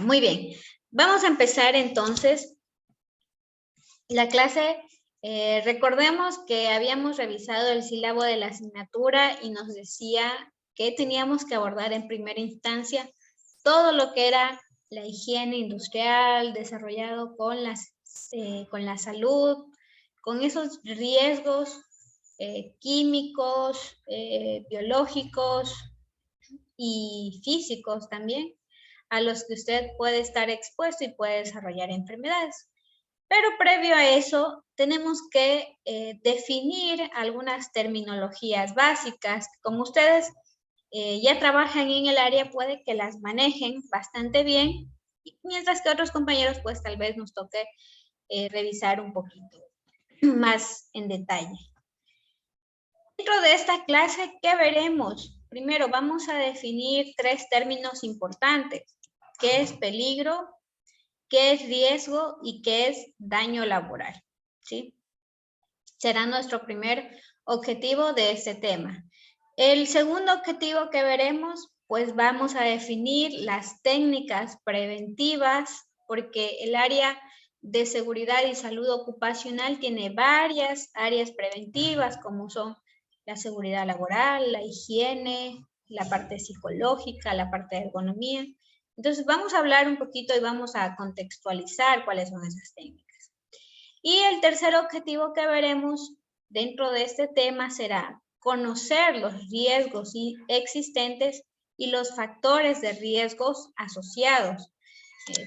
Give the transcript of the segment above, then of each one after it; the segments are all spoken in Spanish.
Muy bien. Vamos a empezar entonces la clase. Recordemos que habíamos revisado el sílabo de la asignatura y nos decía que teníamos que abordar en primera instancia todo lo que era la higiene industrial desarrollado con la salud, con esos riesgos químicos, biológicos y físicos también, a los que usted puede estar expuesto y puede desarrollar enfermedades. Pero previo a eso, tenemos que definir algunas terminologías básicas. Como ustedes ya trabajan en el área, puede que las manejen bastante bien, mientras que otros compañeros, pues tal vez nos toque revisar un poquito más en detalle. Dentro de esta clase, ¿qué veremos? Primero, vamos a definir 3 términos importantes. ¿Qué es peligro? ¿Qué es riesgo? Y ¿qué es daño laboral? ¿Sí? Será nuestro primer objetivo de este tema. El segundo objetivo que veremos, pues vamos a definir las técnicas preventivas, porque el área de seguridad y salud ocupacional tiene varias áreas preventivas, como son la seguridad laboral, la higiene, la parte psicológica, la parte de ergonomía. Entonces vamos a hablar un poquito y vamos a contextualizar cuáles son esas técnicas. Y el tercer objetivo que veremos dentro de este tema será conocer los riesgos existentes y los factores de riesgos asociados.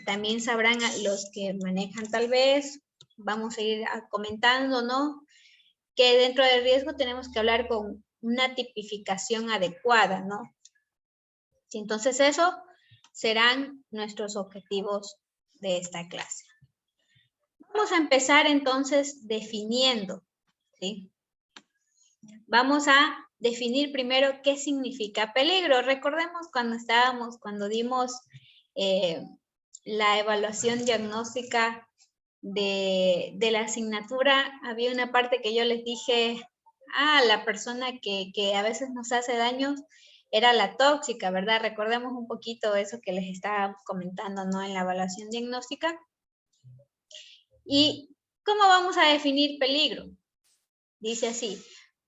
También sabrán los que manejan tal vez, vamos a ir comentando, ¿no? Que dentro del riesgo tenemos que hablar con una tipificación adecuada, ¿no? Entonces eso serán nuestros objetivos de esta clase. Vamos a empezar entonces definiendo, ¿sí? Vamos a definir primero qué significa peligro. Recordemos cuando dimos la evaluación diagnóstica de la asignatura, había una parte que yo les dije, la persona que a veces nos hace daños era la tóxica, ¿verdad? Recordemos un poquito eso que les estaba comentando, ¿no? En la evaluación diagnóstica. ¿Y cómo vamos a definir peligro? Dice así,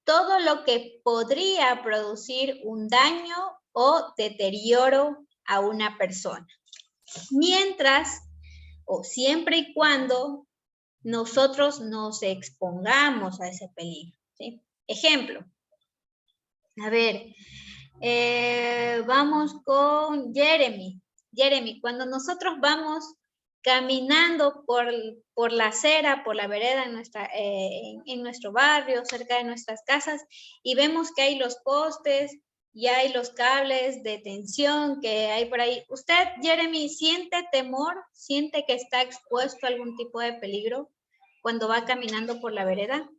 todo lo que podría producir un daño o deterioro a una persona. Mientras o siempre y cuando nosotros nos expongamos a ese peligro, ¿sí? Ejemplo, a ver, vamos con Jeremy. Jeremy, cuando nosotros vamos caminando por la acera, por la vereda en nuestro barrio, cerca de nuestras casas, y vemos que hay los postes y hay los cables de tensión que hay por ahí. ¿Usted, Jeremy, siente temor? ¿Siente que está expuesto a algún tipo de peligro cuando va caminando por la vereda?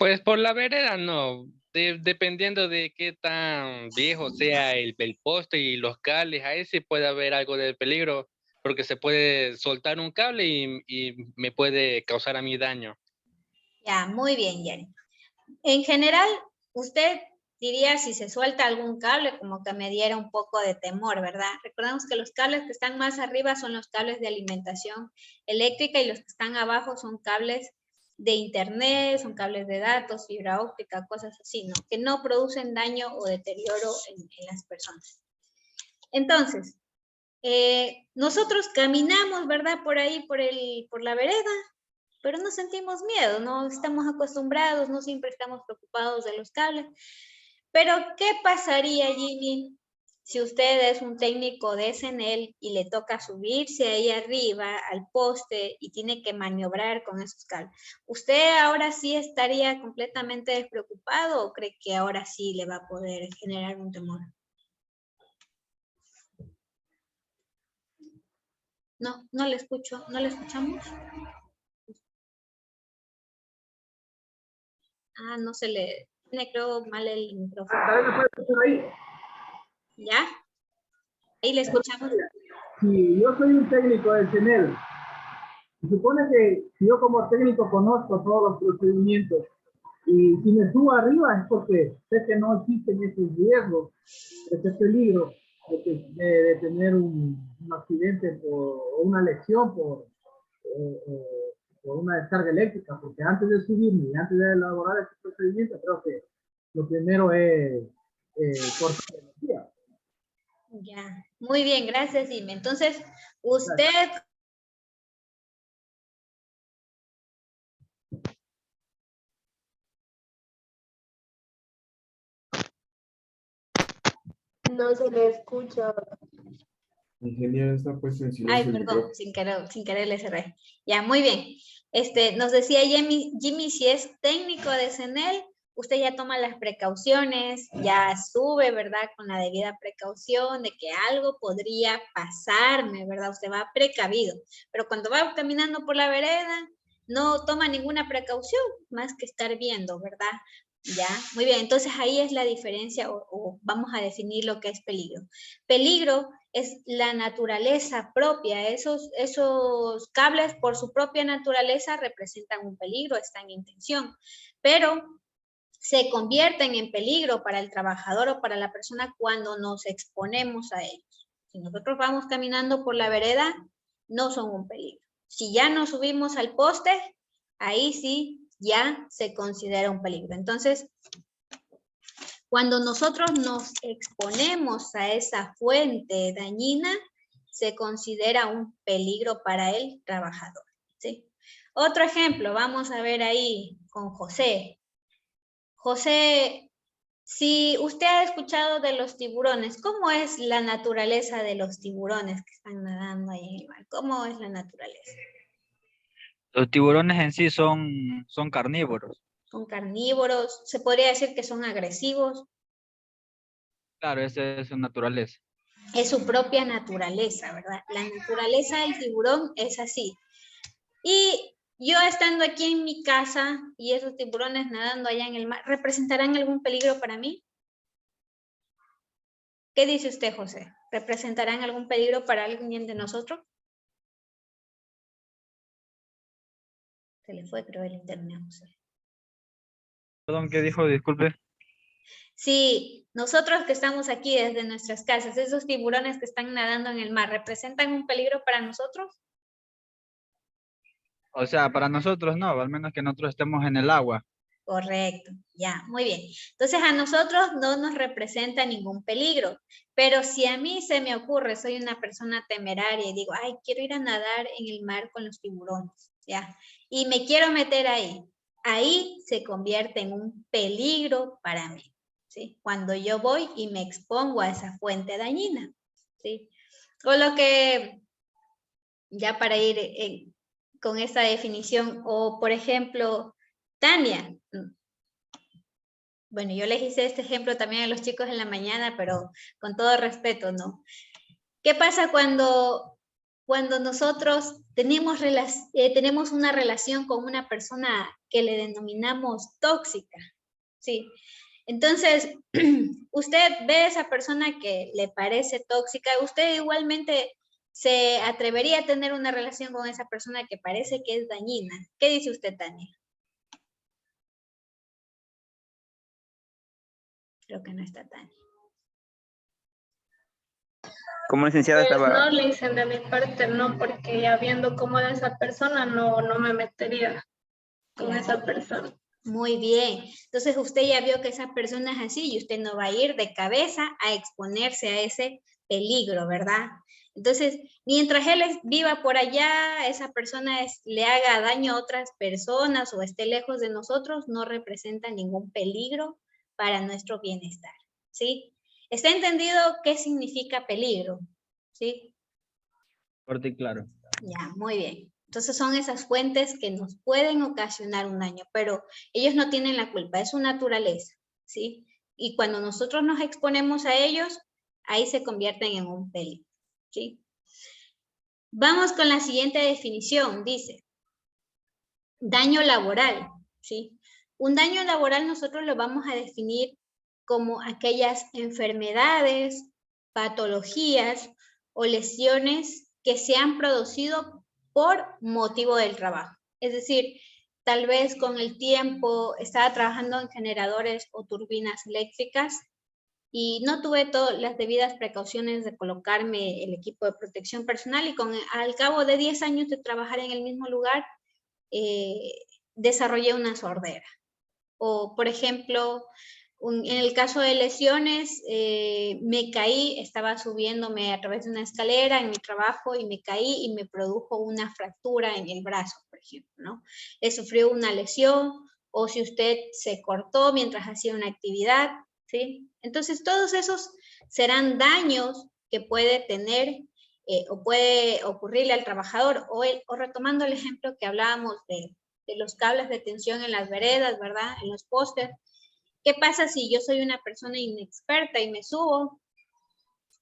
Pues por la vereda no, dependiendo de qué tan viejo sea el poste y los cables, ahí sí puede haber algo de peligro, porque se puede soltar un cable y me puede causar a mí daño. Ya, muy bien, Jeremy. En general, usted diría si se suelta algún cable como que me diera un poco de temor, ¿verdad? Recordemos que los cables que están más arriba son los cables de alimentación eléctrica y los que están abajo son cables de internet, son cables de datos, fibra óptica, cosas así, ¿no? Que no producen daño o deterioro en las personas. Entonces, nosotros caminamos, ¿verdad? Por ahí, por la vereda, pero no sentimos miedo, no estamos acostumbrados, no siempre estamos preocupados de los cables. Pero, ¿qué pasaría, Jimmy, si usted es un técnico de SNEL y le toca subirse ahí arriba al poste y tiene que maniobrar con esos cables? ¿Usted ahora sí estaría completamente despreocupado o cree que ahora sí le va a poder generar un temor? No, no le escucho, ¿no le escuchamos? No se le tiene creo mal el micrófono. ¿Ya? Ahí le escuchamos. Si yo soy un técnico del CENEL, se supone que si yo como técnico conozco todos los procedimientos y si me subo arriba es porque sé que no existen esos riesgos, ese peligro. de tener un accidente o una lesión por una descarga eléctrica, porque antes de subirme y antes de elaborar este procedimiento, creo que lo primero es cortar energía. Ya, muy bien, gracias, Dime. Entonces, usted... No se le escucha. Ingeniero, está puesto en silencio Ay, el perdón, micrófono. sin querer le cerré. Ya, muy bien. Nos decía Jimmy, si es técnico de CENEL, usted ya toma las precauciones, ya sube, ¿verdad? Con la debida precaución de que algo podría pasarme, ¿verdad? Usted va precavido. Pero cuando va caminando por la vereda, no toma ninguna precaución, más que estar viendo, ¿verdad? Ya, muy bien. Entonces ahí es la diferencia o vamos a definir lo que es peligro. Peligro es la naturaleza propia. Esos cables por su propia naturaleza representan un peligro, están en tensión, pero se convierten en peligro para el trabajador o para la persona cuando nos exponemos a ellos. Si nosotros vamos caminando por la vereda, no son un peligro. Si ya nos subimos al poste, ahí sí ya se considera un peligro. Entonces, cuando nosotros nos exponemos a esa fuente dañina, se considera un peligro para el trabajador, ¿sí? Otro ejemplo, vamos a ver ahí con José. José, si usted ha escuchado de los tiburones, ¿cómo es la naturaleza de los tiburones que están nadando ahí en el mar? ¿Cómo es la naturaleza? Los tiburones en sí son carnívoros. Son carnívoros, se podría decir que son agresivos. Claro, esa es su naturaleza. Es su propia naturaleza, ¿verdad? La naturaleza del tiburón es así. Y yo estando aquí en mi casa y esos tiburones nadando allá en el mar, ¿representarán algún peligro para mí? ¿Qué dice usted, José? ¿Representarán algún peligro para alguien de nosotros? Se le fue, creo, el internet, José. Perdón, ¿qué dijo? Disculpe. Si nosotros que estamos aquí desde nuestras casas, esos tiburones que están nadando en el mar, ¿representan un peligro para nosotros? O sea, para nosotros no, al menos que nosotros estemos en el agua. Correcto, ya, muy bien. Entonces a nosotros no nos representa ningún peligro, pero si a mí se me ocurre, soy una persona temeraria y digo, ay, quiero ir a nadar en el mar con los tiburones, ya, y me quiero meter ahí, ahí se convierte en un peligro para mí, ¿sí? Cuando yo voy y me expongo a esa fuente dañina, ¿sí? Con lo que, ya para ir con esta definición, o por ejemplo, Tania, bueno, yo les hice este ejemplo también a los chicos en la mañana, pero con todo respeto, ¿no? ¿Qué pasa cuando nosotros tenemos una relación con una persona que le denominamos tóxica? Sí. Entonces, usted ve a esa persona que le parece tóxica, usted igualmente se atrevería a tener una relación con esa persona que parece que es dañina. ¿Qué dice usted, Tania? Creo que no está Tania. Como licenciada Pues estaba... no, le dicen de mi parte no, porque ya viendo cómo era esa persona, no me metería con Claro. esa persona. Muy bien. Entonces usted ya vio que esa persona es así y usted no va a ir de cabeza a exponerse a ese peligro, ¿verdad? Entonces, mientras él viva por allá, esa persona le haga daño a otras personas o esté lejos de nosotros, no representa ningún peligro para nuestro bienestar, ¿sí? ¿Está entendido qué significa peligro? ¿Sí? Fuerte y claro. Ya, muy bien. Entonces son esas fuentes que nos pueden ocasionar un daño, pero ellos no tienen la culpa, es su naturaleza, ¿sí? Y cuando nosotros nos exponemos a ellos, ahí se convierten en un peligro, ¿sí? Vamos con la siguiente definición, dice, daño laboral, ¿sí? Un daño laboral nosotros lo vamos a definir como aquellas enfermedades, patologías o lesiones que se han producido por motivo del trabajo. Es decir, tal vez con el tiempo estaba trabajando en generadores o turbinas eléctricas y no tuve todas las debidas precauciones de colocarme el equipo de protección personal y al cabo de 10 años de trabajar en el mismo lugar, desarrollé una sordera. O, por ejemplo, en el caso de lesiones, me caí, estaba subiéndome a través de una escalera en mi trabajo y me caí y me produjo una fractura en el brazo, por ejemplo, ¿no? Sufrió una lesión, o si usted se cortó mientras hacía una actividad, ¿sí? Entonces, todos esos serán daños que puede tener o puede ocurrirle al trabajador, o retomando el ejemplo que hablábamos de los cables de tensión en las veredas, ¿verdad? En los postes. ¿Qué pasa si yo soy una persona inexperta y me subo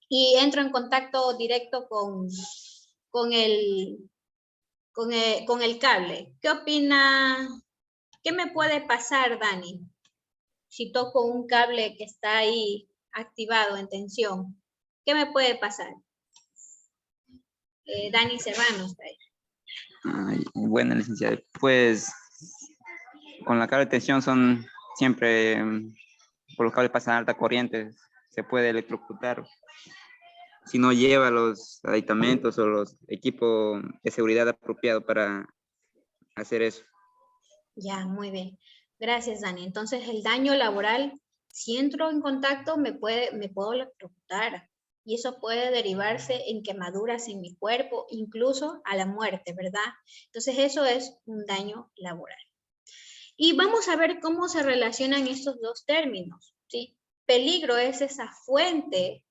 y entro en contacto directo con el cable? ¿Qué opina? ¿Qué me puede pasar, Dani? Si toco un cable que está ahí activado en tensión, ¿qué me puede pasar? Dani Serrano está ahí. Bueno, licenciada, pues con la cable de tensión son siempre, por los cables pasan alta corriente, se puede electrocutar. Si no lleva los aditamentos o los equipos de seguridad apropiados para hacer eso. Ya, muy bien. Gracias, Dani. Entonces, el daño laboral, si entro en contacto, me puedo electrocutar. Y eso puede derivarse en quemaduras en mi cuerpo, incluso a la muerte, ¿verdad? Entonces, eso es un daño laboral. Y vamos a ver cómo se relacionan estos dos términos, ¿sí? Peligro es esa fuente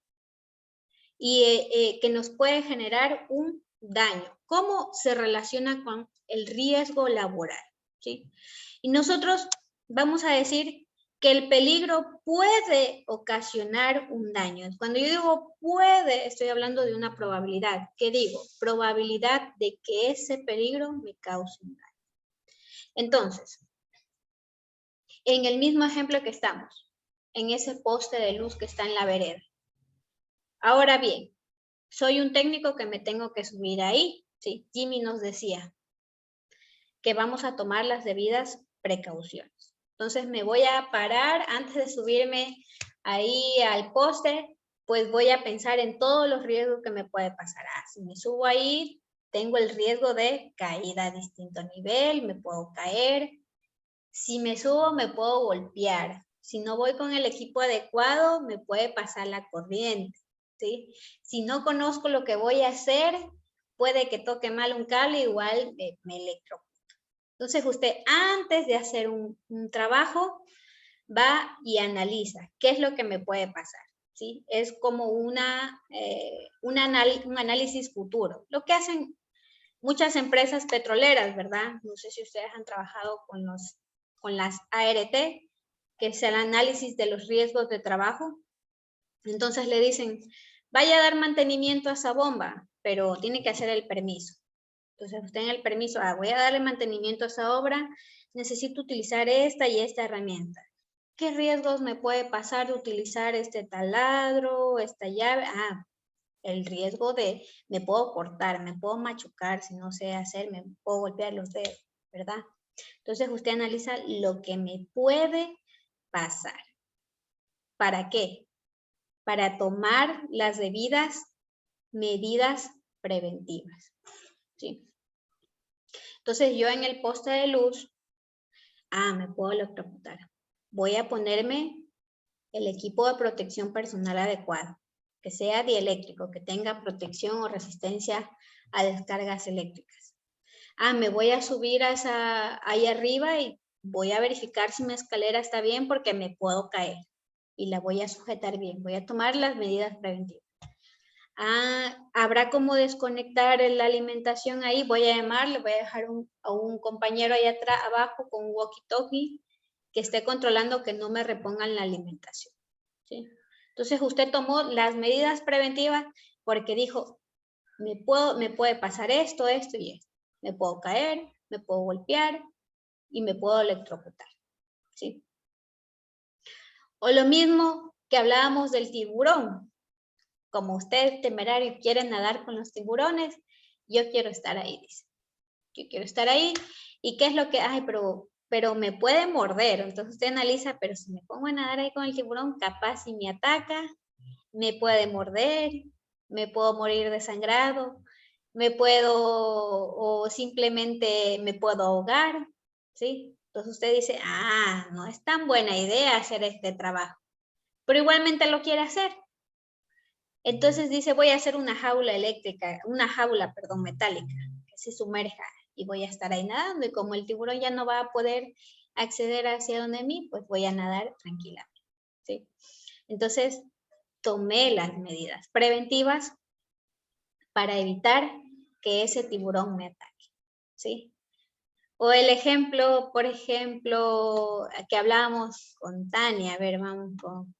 y que nos puede generar un daño. ¿Cómo se relaciona con el riesgo laboral? ¿Sí? Y nosotros vamos a decir que el peligro puede ocasionar un daño. Cuando yo digo puede, estoy hablando de una probabilidad. ¿Qué digo? Probabilidad de que ese peligro me cause un daño. Entonces, en el mismo ejemplo que estamos, en ese poste de luz que está en la vereda. Ahora bien, soy un técnico que me tengo que subir ahí. Sí, Jimmy nos decía que vamos a tomar las debidas precauciones. Entonces me voy a parar antes de subirme ahí al poste, pues voy a pensar en todos los riesgos que me puede pasar. Si me subo ahí, tengo el riesgo de caída a distinto nivel, me puedo caer. Si me subo, me puedo golpear. Si no voy con el equipo adecuado, me puede pasar la corriente, ¿sí? Si no conozco lo que voy a hacer, puede que toque mal un cable, igual me electrocuto. Entonces usted antes de hacer un trabajo va y analiza qué es lo que me puede pasar, ¿sí? Es como un análisis futuro. Lo que hacen muchas empresas petroleras, ¿verdad? No sé si ustedes han trabajado con las ART, que es el análisis de los riesgos de trabajo. Entonces le dicen, vaya a dar mantenimiento a esa bomba, pero tiene que hacer el permiso. Entonces usted en el permiso, voy a darle mantenimiento a esa obra, necesito utilizar esta y esta herramienta. ¿Qué riesgos me puede pasar de utilizar este taladro, esta llave? El riesgo de me puedo cortar, me puedo machucar, si no sé hacer, me puedo golpear los dedos, ¿verdad? Entonces usted analiza lo que me puede pasar. ¿Para qué? Para tomar las debidas medidas preventivas, ¿sí? Entonces yo en el poste de luz, me puedo electrocutar. Voy a ponerme el equipo de protección personal adecuado, que sea dieléctrico, que tenga protección o resistencia a descargas eléctricas. Me voy a subir ahí arriba y voy a verificar si mi escalera está bien porque me puedo caer y la voy a sujetar bien. Voy a tomar las medidas preventivas. Habrá como desconectar la alimentación ahí. Voy a llamar, le voy a dejar a un compañero ahí abajo con un walkie-talkie que esté controlando que no me repongan la alimentación, ¿sí? Entonces usted tomó las medidas preventivas porque dijo, me puede pasar esto, esto y esto. Me puedo caer, me puedo golpear y me puedo electrocutar, ¿sí? O lo mismo que hablábamos del tiburón. Como usted es temerario y quiere nadar con los tiburones, yo quiero estar ahí, dice. Yo quiero estar ahí. ¿Y qué es lo que? Pero pero me puede morder. Entonces usted analiza, pero si me pongo a nadar ahí con el tiburón, capaz si me ataca, me puede morder, me puedo morir desangrado, o simplemente me puedo ahogar, ¿sí? Entonces usted dice, no es tan buena idea hacer este trabajo, pero igualmente lo quiere hacer. Entonces dice, voy a hacer una jaula metálica, que se sumerja y voy a estar ahí nadando, y como el tiburón ya no va a poder acceder hacia donde mí, pues voy a nadar tranquilamente, ¿sí? Entonces, tomé las medidas preventivas para evitar que ese tiburón me ataque, ¿sí? O el ejemplo, por ejemplo, que hablábamos con Tania, a ver, vamos con,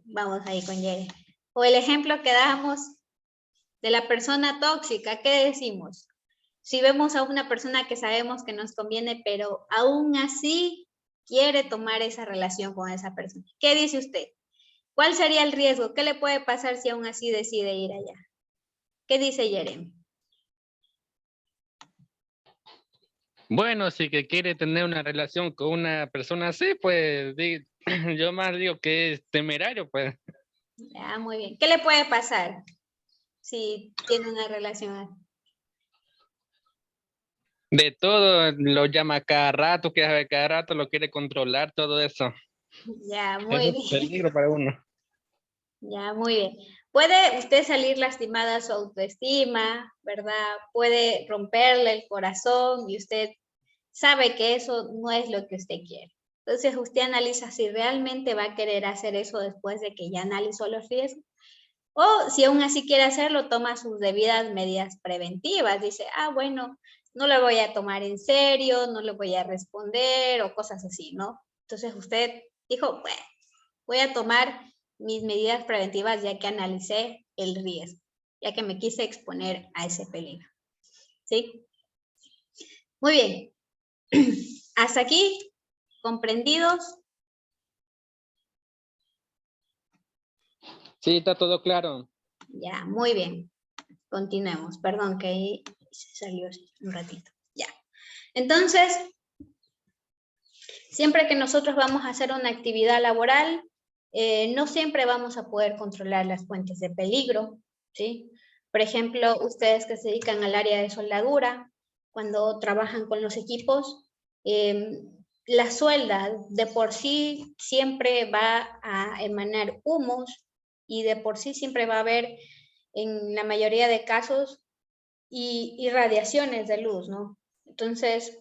vamos ahí con Jerry. O el ejemplo que dábamos de la persona tóxica, ¿qué decimos? Si vemos a una persona que sabemos que nos conviene, pero aún así quiere tomar esa relación con esa persona, ¿qué dice usted? ¿Cuál sería el riesgo? ¿Qué le puede pasar si aún así decide ir allá? ¿Qué dice Jeremy? Bueno, si que quiere tener una relación con una persona así, pues yo más digo que es temerario, pues. Ya, muy bien. ¿Qué le puede pasar si tiene una relación así? De todo, lo llama cada rato, quiere saber cada rato, lo quiere controlar, todo eso. Ya, Eso muy es bien. peligro para uno. Ya, muy bien. Puede usted salir lastimada su autoestima, ¿verdad? Puede romperle el corazón y usted sabe que eso no es lo que usted quiere. Entonces usted analiza si realmente va a querer hacer eso después de que ya analizó los riesgos. O si aún así quiere hacerlo, toma sus debidas medidas preventivas. Dice, bueno, no lo voy a tomar en serio, no le voy a responder o cosas así, ¿no? Entonces usted dijo, bueno, voy a tomar mis medidas preventivas ya que analicé el riesgo, ya que me quise exponer a ese peligro. ¿Sí? Muy bien. Hasta aquí, ¿comprendidos? Sí, está todo claro. Ya, muy bien. Continuemos. Perdón que ahí se salió un ratito. Ya. Entonces, siempre que nosotros vamos a hacer una actividad laboral, no siempre vamos a poder controlar las fuentes de peligro, ¿sí? Por ejemplo, ustedes que se dedican al área de soldadura, cuando trabajan con los equipos, la suelda de por sí siempre va a emanar humos y de por sí siempre va a haber, en la mayoría de casos, irradiaciones de luz, ¿no? Entonces,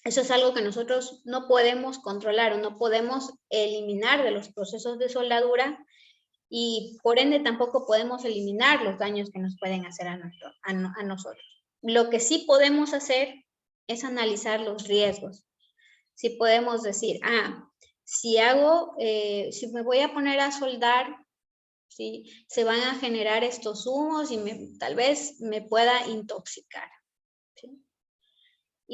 eso es algo que nosotros no podemos controlar o no podemos eliminar de los procesos de soldadura y por ende tampoco podemos eliminar los daños que nos pueden hacer a nosotros. Lo que sí podemos hacer es analizar los riesgos. Si podemos decir, si me voy a poner a soldar, ¿sí? Se van a generar estos humos y tal vez me pueda intoxicar. ¿Sí?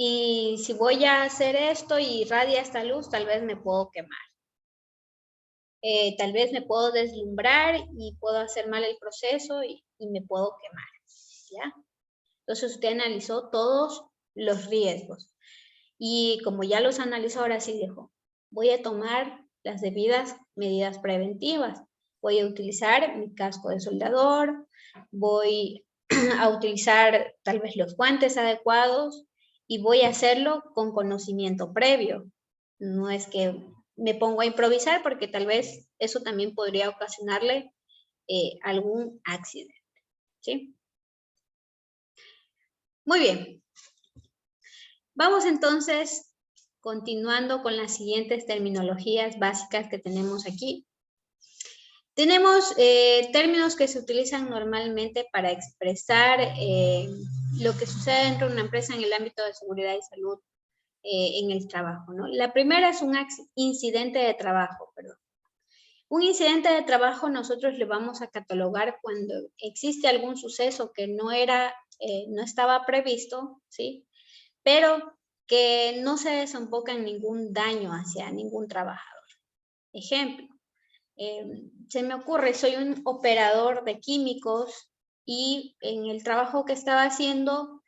Y si voy a hacer esto y irradia esta luz, tal vez me puedo quemar. Tal vez me puedo deslumbrar y puedo hacer mal el proceso y me puedo quemar, ¿ya? Entonces usted analizó todos los riesgos. Y como ya los analizó, ahora sí dijo, voy a tomar las debidas medidas preventivas. Voy a utilizar mi casco de soldador, voy a utilizar tal vez los guantes adecuados, y voy a hacerlo con conocimiento previo. No es que me pongo a improvisar porque tal vez eso también podría ocasionarle algún accidente. ¿Sí? Muy bien. Vamos entonces continuando con las siguientes terminologías básicas que tenemos aquí. Tenemos términos que se utilizan normalmente para expresar lo que sucede dentro de una empresa en el ámbito de seguridad y salud en el trabajo, ¿no? La primera es un incidente de trabajo, perdón. Un incidente de trabajo nosotros le vamos a catalogar cuando existe algún suceso que no estaba previsto, ¿sí? Pero que no se desemboca en ningún daño hacia ningún trabajador. Ejemplo, se me ocurre, soy un operador de químicos y en el trabajo que estaba haciendo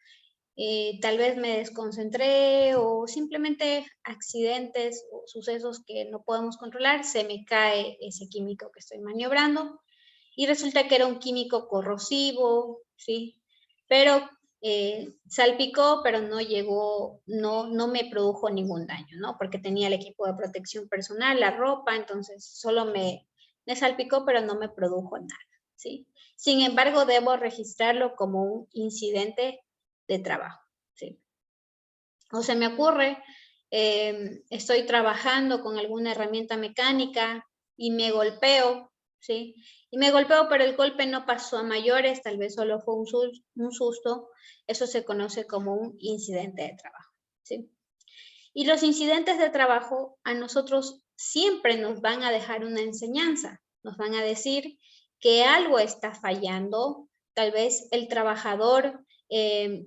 tal vez me desconcentré o simplemente accidentes o sucesos que no podemos controlar, se me cae ese químico que estoy maniobrando y resulta que era un químico corrosivo, ¿sí? Pero salpicó, pero no llegó, no me produjo ningún daño, ¿no? Porque tenía el equipo de protección personal, la ropa, entonces solo me salpicó, pero no me produjo nada, ¿sí? Sin embargo, debo registrarlo como un incidente de trabajo, ¿sí? O se me ocurre, estoy trabajando con alguna herramienta mecánica y me golpeo, ¿sí? Y me golpeo, pero el golpe no pasó a mayores, tal vez solo fue un susto. Eso se conoce como un incidente de trabajo, ¿sí? Y los incidentes de trabajo a nosotros siempre nos van a dejar una enseñanza. Nos van a decir que algo está fallando, tal vez el trabajador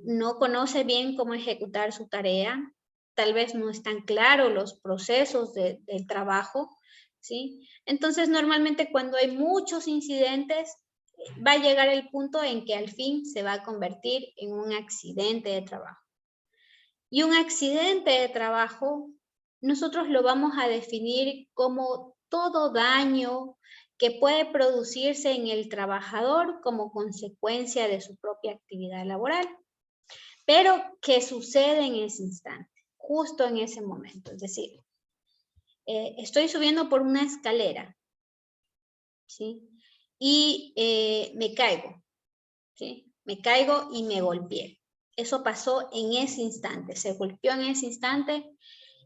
no conoce bien cómo ejecutar su tarea, tal vez no están claros los procesos del trabajo, ¿sí? Entonces, normalmente cuando hay muchos incidentes, va a llegar el punto en que al fin se va a convertir en un accidente de trabajo. Y un accidente de trabajo, nosotros lo vamos a definir como todo daño que puede producirse en el trabajador como consecuencia de su propia actividad laboral, pero que sucede en ese instante, justo en ese momento. Es decir, estoy subiendo por una escalera, ¿sí? Y me caigo, ¿sí? Me caigo y me golpeé. Eso pasó en ese instante, se golpeó en ese instante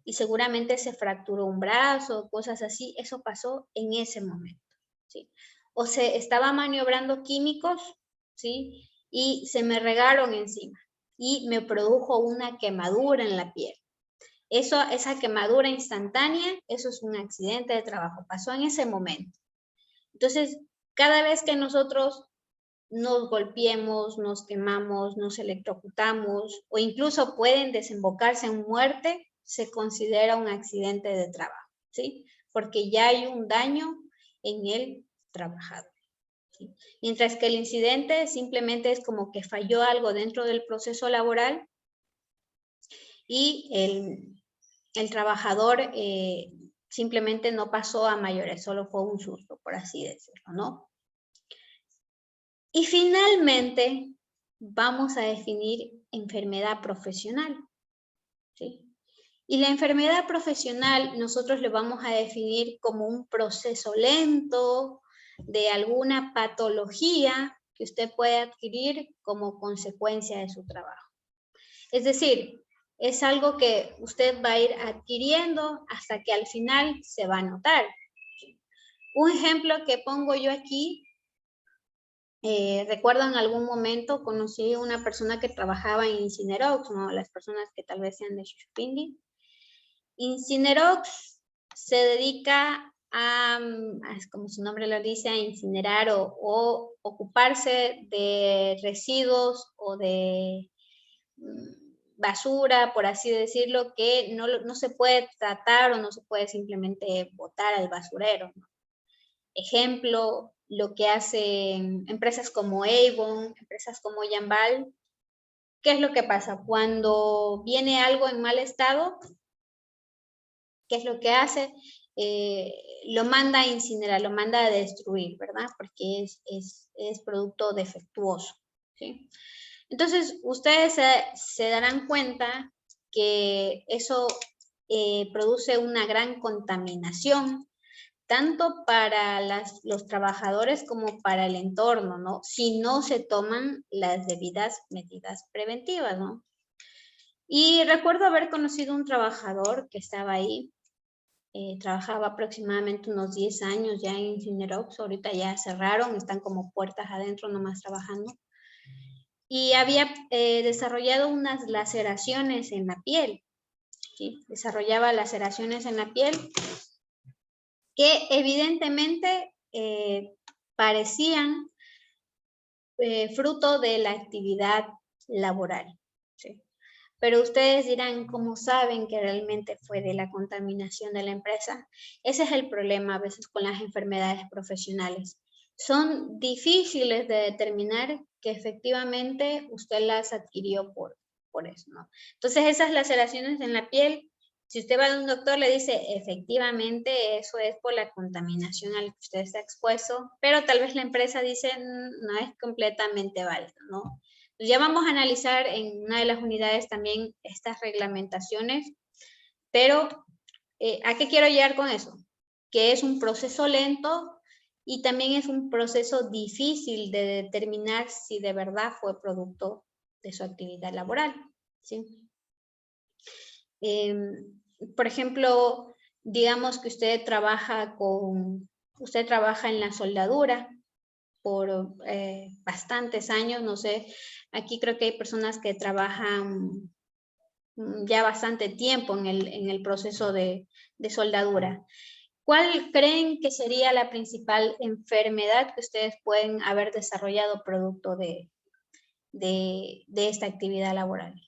y seguramente se fracturó un brazo, cosas así. Eso pasó en ese momento, ¿sí? O se estaba maniobrando químicos, ¿sí? Y se me regaron encima y me produjo una quemadura en la piel. Esa quemadura instantánea, eso es un accidente de trabajo, pasó en ese momento. Entonces, cada vez que nosotros nos golpeemos, nos quemamos, nos electrocutamos o incluso pueden desembocarse en muerte, se considera un accidente de trabajo, ¿sí? Porque ya hay un daño en el trabajador, ¿sí? Mientras que el incidente simplemente es como que falló algo dentro del proceso laboral y el trabajador simplemente no pasó a mayores, solo fue un susto, por así decirlo, ¿no? Y finalmente, vamos a definir enfermedad profesional, ¿sí? Y la enfermedad profesional nosotros le vamos a definir como un proceso lento de alguna patología que usted puede adquirir como consecuencia de su trabajo. Es decir, es algo que usted va a ir adquiriendo hasta que al final se va a notar. Un ejemplo que pongo yo aquí, recuerdo en algún momento conocí a una persona que trabajaba en Incinerox, ¿no? Las personas que tal vez sean de Xuxupindi. Incinerox se dedica a, como su nombre lo dice, a incinerar o ocuparse de residuos o de basura, por así decirlo, que no se puede tratar o no se puede simplemente botar al basurero, ¿no? Ejemplo, lo que hacen empresas como Avon, empresas como Jambal. ¿Qué es lo que pasa? Cuando viene algo en mal estado, ¿qué es lo que hace? Lo manda a incinerar, lo manda a destruir, ¿verdad? Porque es producto defectuoso, ¿sí? Entonces, ustedes se darán cuenta que eso produce una gran contaminación, tanto para los trabajadores como para el entorno, ¿no? Si no se toman las debidas medidas preventivas, ¿no? Y recuerdo haber conocido un trabajador que estaba ahí, trabajaba aproximadamente unos 10 años ya en Incinerox, ahorita ya cerraron, están como puertas adentro nomás trabajando. Y había desarrollado unas laceraciones en la piel, ¿sí? Desarrollaba laceraciones en la piel que evidentemente parecían fruto de la actividad laboral, ¿sí? Pero ustedes dirán, ¿cómo saben que realmente fue de la contaminación de la empresa? Ese es el problema a veces con las enfermedades profesionales. son difíciles de determinar que efectivamente usted las adquirió por eso, ¿no? Entonces, esas laceraciones en la piel, si usted va a un doctor, le dice, efectivamente, eso es por la contaminación a la que usted está expuesto, pero tal vez la empresa dice, no es completamente válido, ¿no? Entonces, ya vamos a analizar en una de las unidades también estas reglamentaciones, pero ¿a qué quiero llegar con eso? Que es un proceso lento y también es un proceso difícil de determinar si de verdad fue producto de su actividad laboral, ¿sí? Por ejemplo, digamos que usted trabaja en la soldadura por bastantes años, no sé, aquí creo que hay personas que trabajan ya bastante tiempo en el proceso de soldadura. ¿Cuál creen que sería la principal enfermedad que ustedes pueden haber desarrollado producto de esta actividad laboral?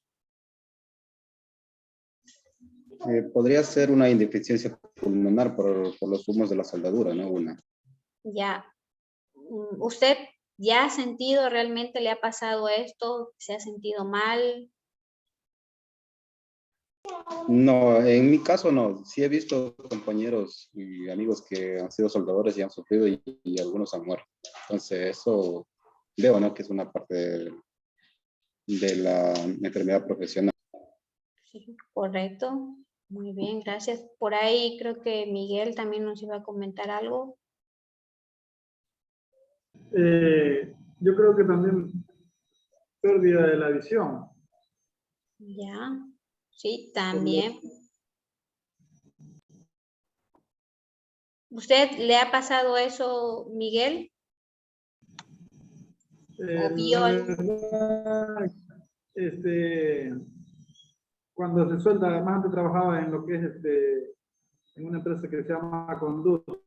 Podría ser una indeficiencia pulmonar por los humos de la soldadura, ¿no? Ya. ¿Usted ya ha sentido realmente, le ha pasado esto? ¿Se ha sentido mal? No, en mi caso no. Sí he visto compañeros y amigos que han sido soldadores y han sufrido y algunos han muerto. Entonces eso veo, ¿no? Que es una parte de la enfermedad profesional. Sí, correcto. Muy bien, gracias. Por ahí creo que Miguel también nos iba a comentar algo. Yo creo que también pérdida de la visión. Ya, sí, también. ¿Usted le ha pasado eso, Miguel? ¿O vio La algo? verdad, cuando se suelda, además antes trabajaba en lo que es en una empresa que se llama Conducto,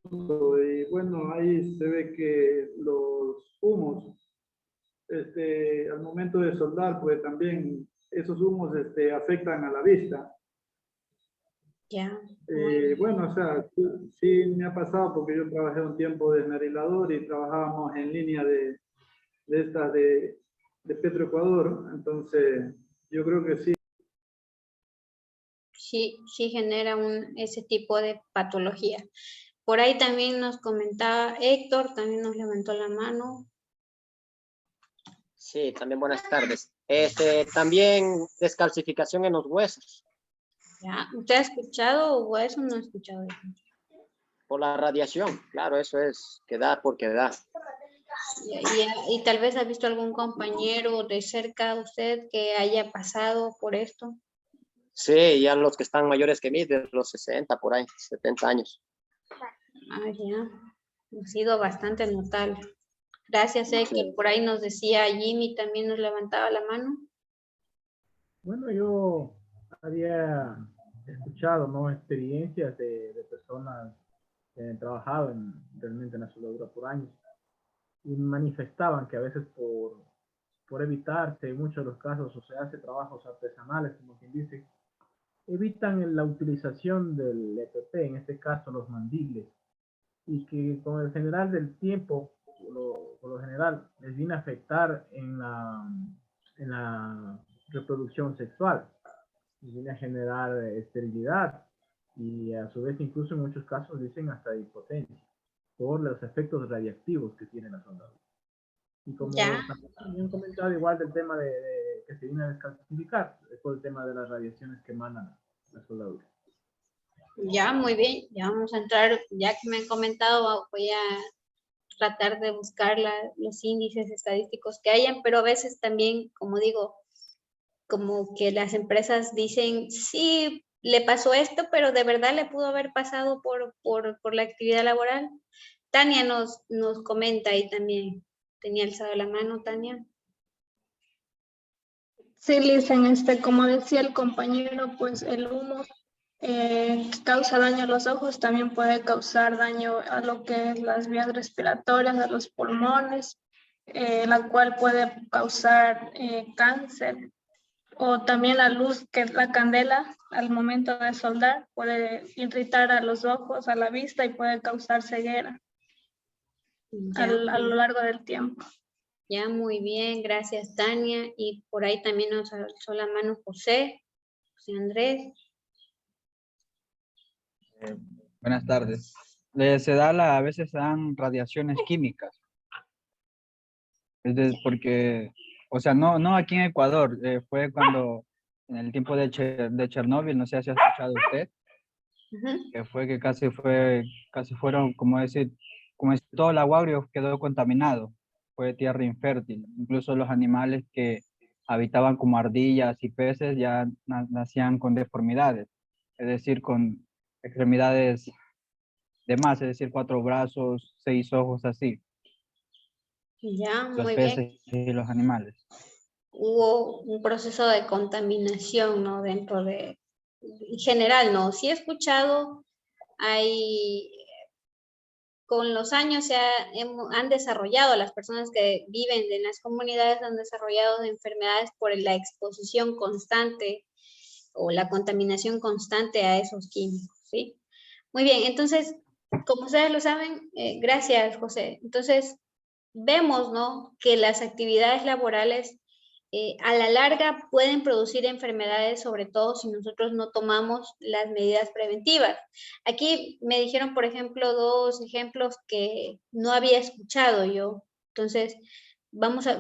y bueno, ahí se ve que los humos, al momento de soldar, pues también esos humos afectan a la vista. Ya. Bueno, o sea, sí me ha pasado porque yo trabajé un tiempo de esmerilador y trabajábamos en línea de estas de Petroecuador, entonces yo creo que sí. Sí genera ese tipo de patología. Por ahí también nos comentaba Héctor, también nos levantó la mano. Sí, también buenas tardes. También descalcificación en los huesos ¿Ya? ¿Usted ha escuchado o eso no ha escuchado? por la radiación. Claro, eso es que da porque da. Y tal vez ha visto algún compañero de cerca de usted que haya pasado por esto. Sí, ya los que están mayores que mí, de los 60 por ahí, 70 años. Ah, ya. Ha sido bastante notable. Gracias, Héctor. Sí. Por ahí nos decía Jimmy, también nos levantaba la mano. Bueno, yo había escuchado, ¿no? Experiencias de personas que han trabajado realmente en la soldadura por años y manifestaban que a veces por evitarse, en muchos de los casos, o se hace trabajos artesanales, como quien dice, evitan la utilización del EPP, en este caso los mandibles, y que con el general del tiempo, por lo general, les viene a afectar en la reproducción sexual, les viene a generar esterilidad y a su vez incluso en muchos casos dicen hasta impotencia por los efectos radiactivos que tiene la soldadura. Y como también han comentado igual del tema de que se viene a descalcificar, es por el tema de las radiaciones que emanan la soldadura. Ya, muy bien. Ya vamos a entrar, ya que me han comentado, voy a tratar de buscar los índices estadísticos que hayan, pero a veces también, como digo, como que las empresas dicen, sí, le pasó esto, pero de verdad le pudo haber pasado por la actividad laboral. Tania nos comenta ahí también. Tenía alzado la mano, Tania. Sí, dicen, como decía el compañero, pues el humo causa daño a los ojos, también puede causar daño a lo que es las vías respiratorias, a los pulmones, la cual puede causar cáncer, o también la luz, que es la candela, al momento de soldar, puede irritar a los ojos, a la vista y puede causar ceguera. Ya, a lo largo del tiempo. ya, muy bien, gracias Tania. Y por ahí también nos alzó la mano José Andrés. Buenas tardes. A veces se dan radiaciones químicas. Porque, o sea, no aquí en Ecuador, fue cuando, en el tiempo de Chernóbil, no sé si ha escuchado usted, Ujú. que fue que casi fueron, como decir, todo el aguario quedó contaminado, fue tierra infértil. Incluso los animales que habitaban como ardillas y peces ya nacían con deformidades, es decir, con extremidades de más, es decir, 4 brazos, 6 ojos, así, Ya, los muy bien. peces y los animales. Hubo un proceso de contaminación, ¿no? Dentro de, en general, ¿no? Sí he escuchado, hay, con los años han desarrollado, las personas que viven en las comunidades han desarrollado enfermedades por la exposición constante o la contaminación constante a esos químicos, ¿sí? Muy bien, entonces, como ustedes lo saben, gracias, José. Entonces, vemos, ¿no?, que las actividades laborales a la larga pueden producir enfermedades, sobre todo si nosotros no tomamos las medidas preventivas. Aquí me dijeron, por ejemplo, 2 ejemplos que no había escuchado yo. Entonces, vamos a